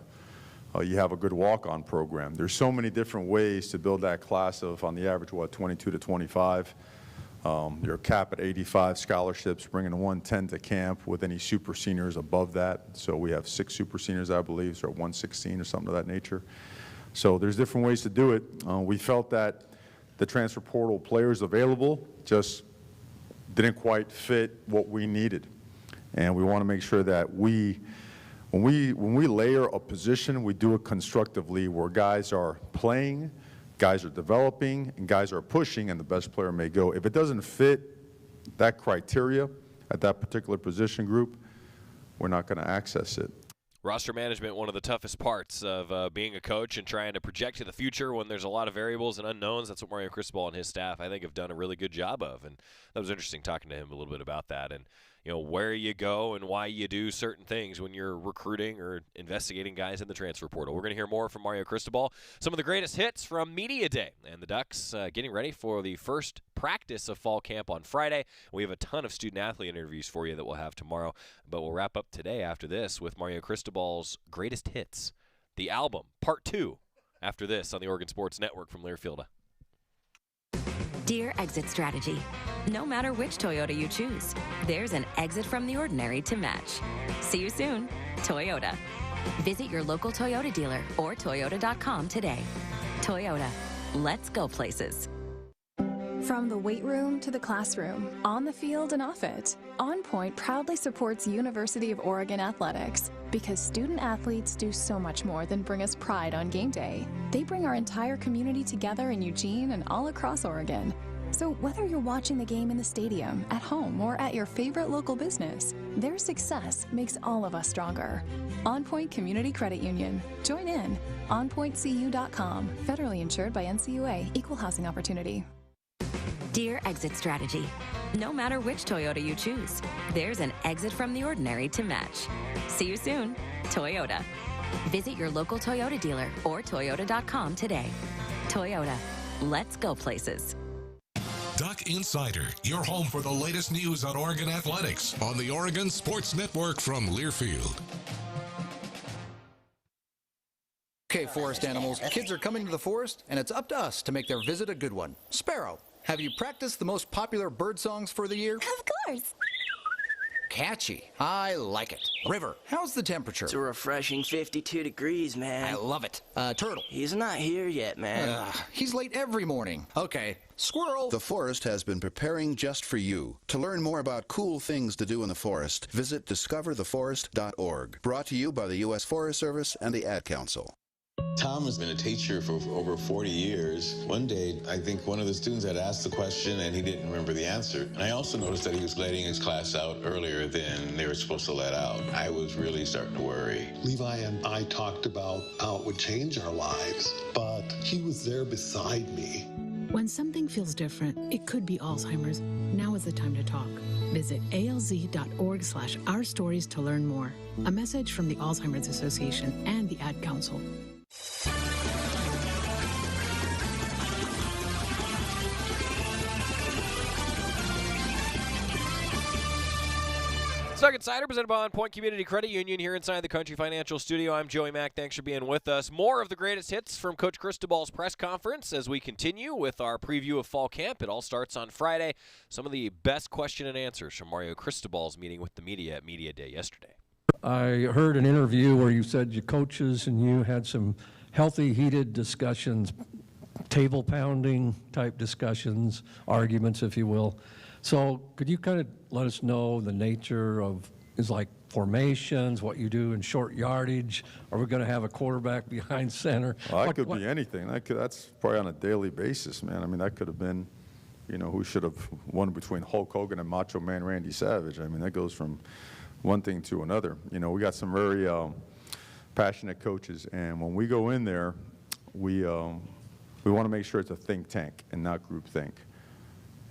you have a good walk-on program. There's so many different ways to build that class of, on the average, 22 to 25. Your cap at 85 scholarships, bringing 110 to camp with any super seniors above that. So we have 6 super seniors, I believe, so 116 or something of that nature. So there's different ways to do it. We felt that the transfer portal players available just didn't quite fit what we needed. And we want to make sure that when we layer a position, we do it constructively where guys are playing, guys are developing, and guys are pushing, and the best player may go. If it doesn't fit that criteria at that particular position group, we're not going to access it. Roster management, one of the toughest parts of being a coach and trying to project to the future when there's a lot of variables and unknowns. That's what Mario Cristobal and his staff, I think, have done a really good job of. And that was interesting talking to him a little bit about that and, where you go and why you do certain things when you're recruiting or investigating guys in the transfer portal. We're going to hear more from Mario Cristobal, some of the greatest hits from Media Day, and the Ducks getting ready for the first practice of fall camp on Friday. We have a ton of student-athlete interviews for you that we'll have tomorrow, but we'll wrap up today after this with Mario Cristobal's greatest hits, the album, Part 2, after this on the Oregon Sports Network from Learfield. Dear Exit Strategy, no matter which Toyota you choose, there's an exit from the ordinary to match. See you soon, Toyota. Visit your local Toyota dealer or toyota.com today. Toyota, let's go places. From the weight room to the classroom, on the field and off it, On Point proudly supports University of Oregon athletics because student athletes do so much more than bring us pride on game day. They bring our entire community together in Eugene and all across Oregon. So whether you're watching the game in the stadium, at home, or at your favorite local business, their success makes all of us stronger. On Point Community Credit Union. Join in. OnPointCU.com. Federally insured by NCUA. Equal housing opportunity. Dear Exit Strategy, no matter which Toyota you choose, there's an exit from the ordinary to match. See you soon, Toyota. Visit your local Toyota dealer or toyota.com today. Toyota, let's go places. Duck Insider, your home for the latest news on Oregon athletics on the Oregon Sports Network from Learfield. Okay, forest animals, kids are coming to the forest, and it's up to us to make their visit a good one. Sparrow, have you practiced the most popular bird songs for the year? Of course. Catchy. I like it. River, how's the temperature? It's a refreshing 52 degrees, man. I love it. Turtle. He's not here yet, man. He's late every morning. Okay. Squirrel. The forest has been preparing just for you. To learn more about cool things to do in the forest, visit discovertheforest.org. Brought to you by the U.S. Forest Service and the Ad Council. Tom has been a teacher for over 40 years. One day, I think one of the students had asked the question and he didn't remember the answer. And I also noticed that he was letting his class out earlier than they were supposed to let out. I was really starting to worry. Levi and I talked about how it would change our lives, but he was there beside me. When something feels different, it could be Alzheimer's. Now is the time to talk. Visit alz.org/ourstories to learn more. A message from the Alzheimer's Association and the Ad Council. Duck Insider, presented by On Point Community Credit Union here inside the Country Financial Studio. I'm Joey Mack. Thanks for being with us. More of the greatest hits from Coach Cristobal's press conference as we continue with our preview of fall camp. It all starts on Friday. Some of the best question and answers from Mario Cristobal's meeting with the media at Media Day yesterday. I heard an interview where you said your coaches and you had some healthy, heated discussions, table pounding type discussions, arguments, if you will. So could you kind of let us know the nature of, is like formations, what you do in short yardage? Are we going to have a quarterback behind center? Well, that could be anything. That's probably on a daily basis, man. I mean, that could have been, who should have won between Hulk Hogan and Macho Man Randy Savage. I mean, that goes from one thing to another. We got some very passionate coaches, and when we go in there, we want to make sure it's a think tank and not group think.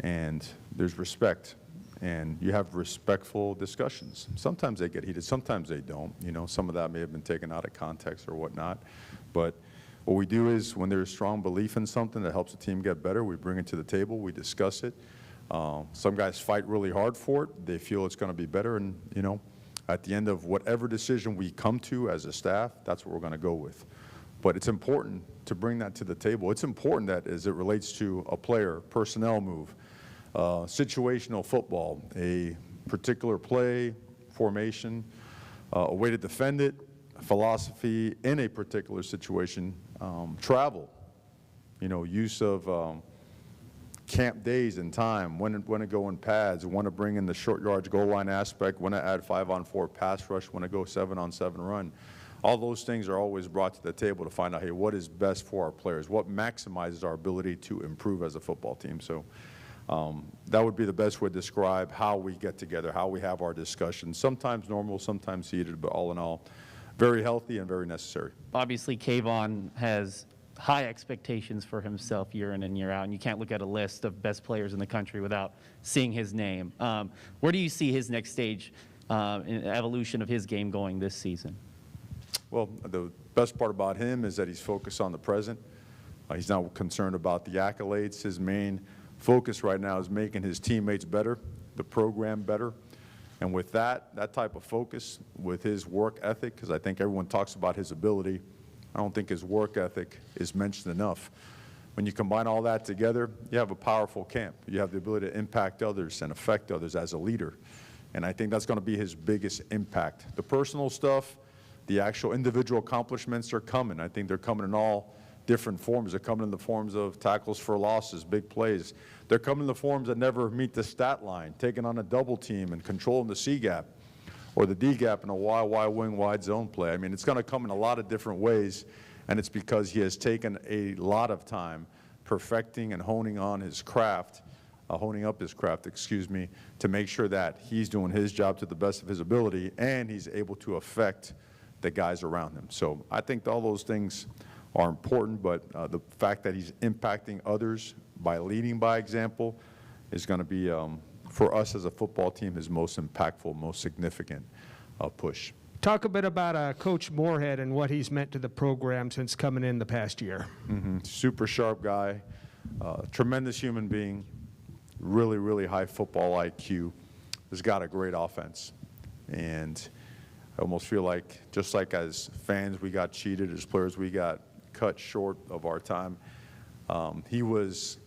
And there's respect, and you have respectful discussions. Sometimes they get heated, sometimes they don't. Some of that may have been taken out of context or whatnot. But what we do is when there's strong belief in something that helps the team get better, we bring it to the table, we discuss it. Some guys fight really hard for it. They feel it's going to be better, and, at the end of whatever decision we come to as a staff, that's what we're going to go with. But it's important to bring that to the table. It's important that as it relates to a player, personnel move, situational football, a particular play, formation, a way to defend it, philosophy in a particular situation, travel, use of camp days and time, when to go in pads, when to bring in the short yards goal line aspect, when to add 5-on-4 pass rush, when to go 7-on-7 run. All those things are always brought to the table to find out, hey, what is best for our players? What maximizes our ability to improve as a football team? So that would be the best way to describe how we get together, how we have our discussions. Sometimes normal, sometimes heated, but all in all, very healthy and very necessary. Obviously, Kayvon has high expectations for himself year in and year out, and you can't look at a list of best players in the country without seeing his name. Where do you see his next stage in evolution of his game going this season? Well, the best part about him is that he's focused on the present. He's not concerned about the accolades. His main focus right now is making his teammates better, the program better. And with that type of focus, with his work ethic, because I think everyone talks about his ability, I don't think his work ethic is mentioned enough. when you combine all that together, you have a powerful camp. You have the ability to impact others and affect others as a leader. And I think that's going to be his biggest impact. The personal stuff, the actual individual accomplishments are coming. I think they're coming in all different forms. They're coming in the forms of tackles for losses, big plays. They're coming in the forms that never meet the stat line, taking on a double team and controlling the C gap or the D gap in a Y wing wide zone play. I mean, it's going to come in a lot of different ways, and it's because he has taken a lot of time perfecting and honing up his craft, to make sure that he's doing his job to the best of his ability and he's able to affect the guys around him. So I think all those things are important, but the fact that he's impacting others by leading by example is going to be, for us as a football team, his most impactful, most significant push. Talk a bit about Coach Moorhead and what he's meant to the program since coming in the past year. Super sharp guy, tremendous human being, really, really high football IQ, has got a great offense. And I almost feel like, just like as fans we got cheated, as players we got cut short of our time, he was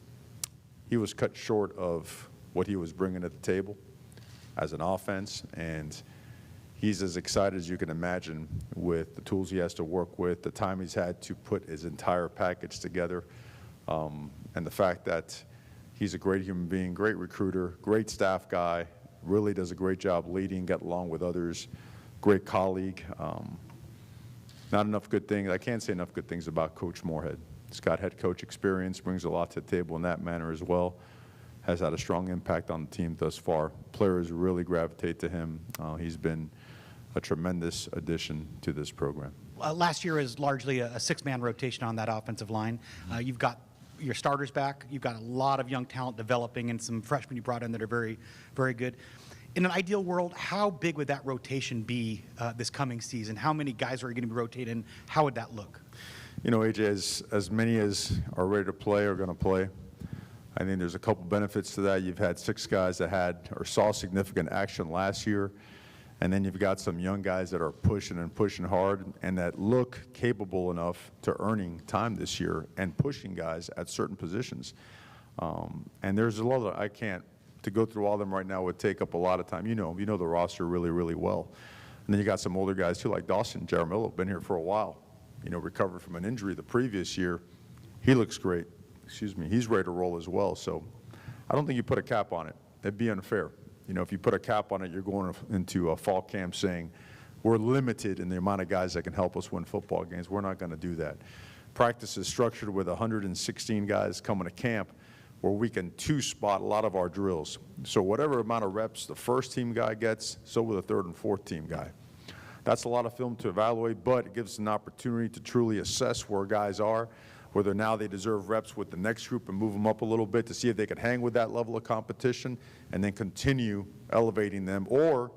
cut short of what he was bringing to the table as an offense. And he's as excited as you can imagine with the tools he has to work with, the time he's had to put his entire package together, and the fact that he's a great human being, great recruiter, great staff guy, really does a great job leading, get along with others, great colleague. Not enough good things. I can't say enough good things about Coach Moorhead. He's got head coach experience, brings a lot to the table in that manner as well, has had a strong impact on the team thus far. Players really gravitate to him. He's been a tremendous addition to this program. Last year is largely a six-man rotation on that offensive line. You've got your starters back. You've got a lot of young talent developing and some freshmen you brought in that are very, very good. In an ideal world, how big would that rotation be this coming season? How many guys are going to be rotating? How would that look? You know, AJ, as many as are ready to play are going to play. I think there's a couple benefits to that. You've had 6 guys that had or saw significant action last year, and then you've got some young guys that are pushing and pushing hard and that look capable enough to earning time this year and pushing guys at certain positions. And there's a lot of, to go through all of them right now would take up a lot of time. You know the roster really, really well. And then you got some older guys too, like Dawson Jaramillo, been here for a while. Recovered from an injury the previous year. He looks great. He's ready to roll as well. So I don't think you put a cap on it. It'd be unfair. If you put a cap on it, you're going into a fall camp saying, we're limited in the amount of guys that can help us win football games. We're not going to do that. Practice is structured with 116 guys coming to camp where we can two-spot a lot of our drills. So whatever amount of reps the first team guy gets, so will the third and fourth team guy. That's a lot of film to evaluate, but it gives us an opportunity to truly assess where guys are, whether now they deserve reps with the next group and move them up a little bit to see if they can hang with that level of competition and then continue elevating them or,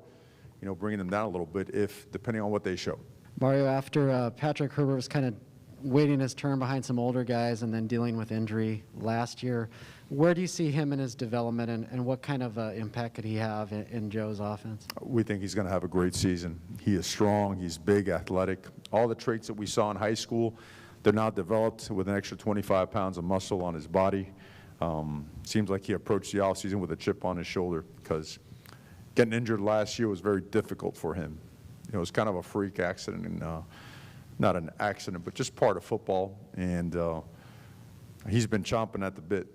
bringing them down a little bit depending on what they show. Mario, after Patrick Herbert was kind of waiting his turn behind some older guys and then dealing with injury last year, where do you see him in his development and what kind of impact could he have in Joe's offense? We think he's going to have a great season. He is strong, he's big, athletic. All the traits that we saw in high school, they're now developed with an extra 25 pounds of muscle on his body. Seems like he approached the offseason with a chip on his shoulder because getting injured last year was very difficult for him. It was kind of a freak accident, and not an accident, but just part of football. And he's been chomping at the bit.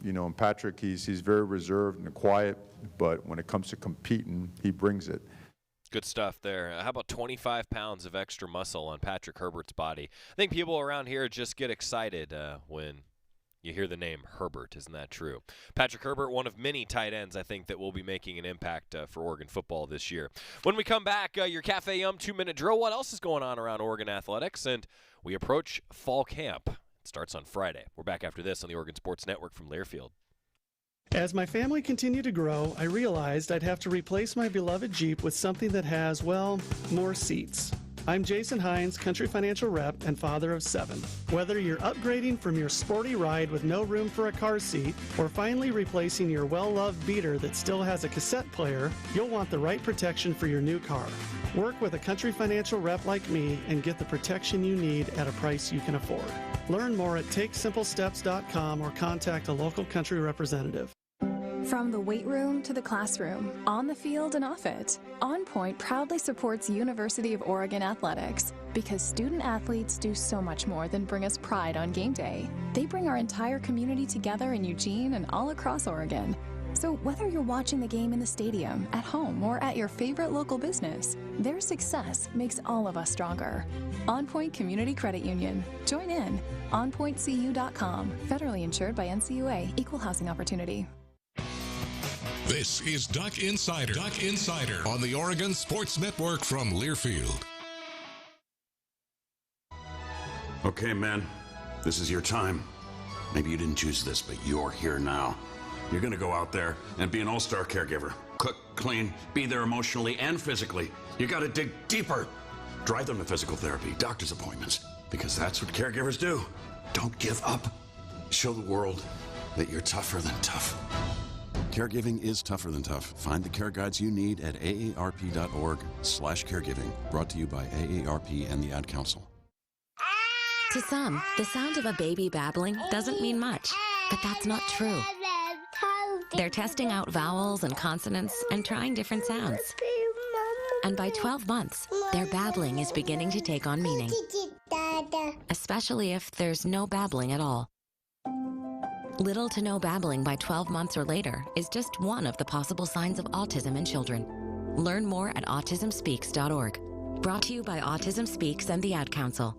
And Patrick, he's very reserved and quiet, but when it comes to competing, he brings it. Good stuff there. How about 25 pounds of extra muscle on Patrick Herbert's body? I think people around here just get excited when you hear the name Herbert. Isn't that true? Patrick Herbert, one of many tight ends, I think, that will be making an impact for Oregon football this year. When we come back, your Cafe Yum 2-minute drill. What else is going on around Oregon athletics? And we approach fall camp. It starts on Friday. We're back after this on the Oregon Sports Network from Learfield. As my family continued to grow, I realized I'd have to replace my beloved Jeep with something that has, well, more seats. I'm Jason Hines, Country Financial Rep and father of 7. Whether you're upgrading from your sporty ride with no room for a car seat or finally replacing your well-loved beater that still has a cassette player, you'll want the right protection for your new car. Work with a Country Financial Rep like me and get the protection you need at a price you can afford. Learn more at takesimplesteps.com or contact a local country representative. From the weight room to the classroom, on the field and off it, On Point proudly supports University of Oregon athletics because student athletes do so much more than bring us pride on game day. They bring our entire community together in Eugene and all across Oregon. So whether you're watching the game in the stadium, at home, or at your favorite local business, their success makes all of us stronger. On Point Community Credit Union. Join in. OnPointCU.com. Federally insured by NCUA. Equal housing opportunity. This is Duck Insider. Duck Insider on the Oregon Sports Network from Learfield. Okay, men, this is your time. Maybe you didn't choose this, but you're here now. You're gonna go out there and be an all-star caregiver. Cook, clean, be there emotionally and physically. You gotta dig deeper. Drive them to physical therapy, doctor's appointments, because that's what caregivers do. Don't give up. Show the world that you're tougher than tough. Caregiving is tougher than tough. Find the care guides you need at aarp.org/caregiving. Brought to you by AARP and the Ad Council. To some, the sound of a baby babbling doesn't mean much, but that's not true. They're testing out vowels and consonants and trying different sounds. And by 12 months, their babbling is beginning to take on meaning, especially if there's no babbling at all. Little to no babbling by 12 months or later is just one of the possible signs of autism in children. Learn more at autismspeaks.org. Brought to you by Autism Speaks and the Ad Council.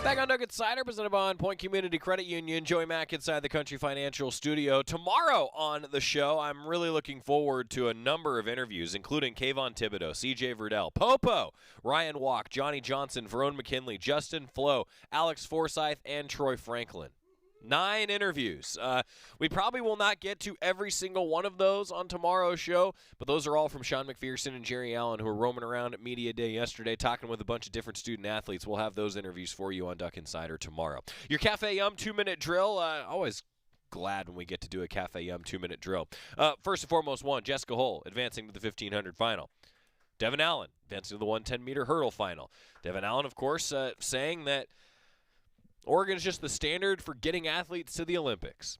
Back on Duck Insider, presented by On Point Community Credit Union. Joey Mack inside the Country Financial Studio. Tomorrow on the show, I'm really looking forward to a number of interviews, including Kayvon Thibodeau, CJ Verdell, Popo, Ryan Walk, Johnny Johnson, Verone McKinley, Justin Flo, Alex Forsyth, and Troy Franklin. 9 interviews. We probably will not get to every single one of those on tomorrow's show, but those are all from Sean McPherson and Jerry Allen, who were roaming around at Media Day yesterday talking with a bunch of different student athletes. We'll have those interviews for you on Duck Insider tomorrow. Your Cafe Yum 2-minute drill. Always glad when we get to do a Cafe Yum 2-minute drill. First and foremost, Jessica Hull advancing to the 1500 final. Devin Allen advancing to the 110-meter hurdle final. Devin Allen, of course, saying that Oregon is just the standard for getting athletes to the Olympics.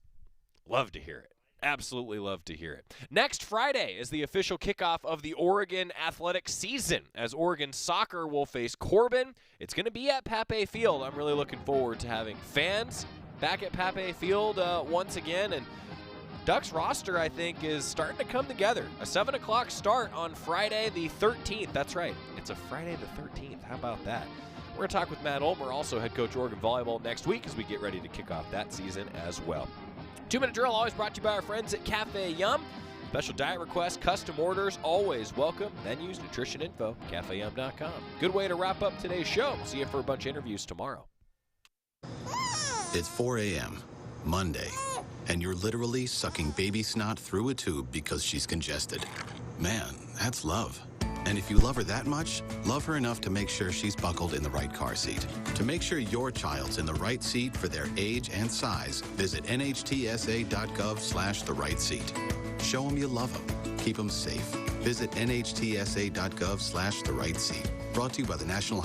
Love to hear it. Absolutely love to hear it. Next Friday is the official kickoff of the Oregon athletic season as Oregon soccer will face Corbin. It's going to be at Pape Field. I'm really looking forward to having fans back at Pape Field once again. And Ducks roster, I think, is starting to come together. A 7 o'clock start on Friday the 13th. That's right. It's a Friday the 13th. How about that? We're going to talk with Matt Ulmer, also head coach Oregon Volleyball, next week as we get ready to kick off that season as well. 2-minute drill always brought to you by our friends at Cafe Yum. Special diet requests, custom orders, always welcome. Menus, nutrition info, cafeyum.com. Good way to wrap up today's show. See you for a bunch of interviews tomorrow. It's 4 a.m., Monday, and you're literally sucking baby snot through a tube because she's congested. Man, that's love. And if you love her that much, love her enough to make sure she's buckled in the right car seat. To make sure your child's in the right seat for their age and size, visit nhtsa.gov/the right seat. Show them you love them. Keep them safe. Visit nhtsa.gov/the right seat. Brought to you by the National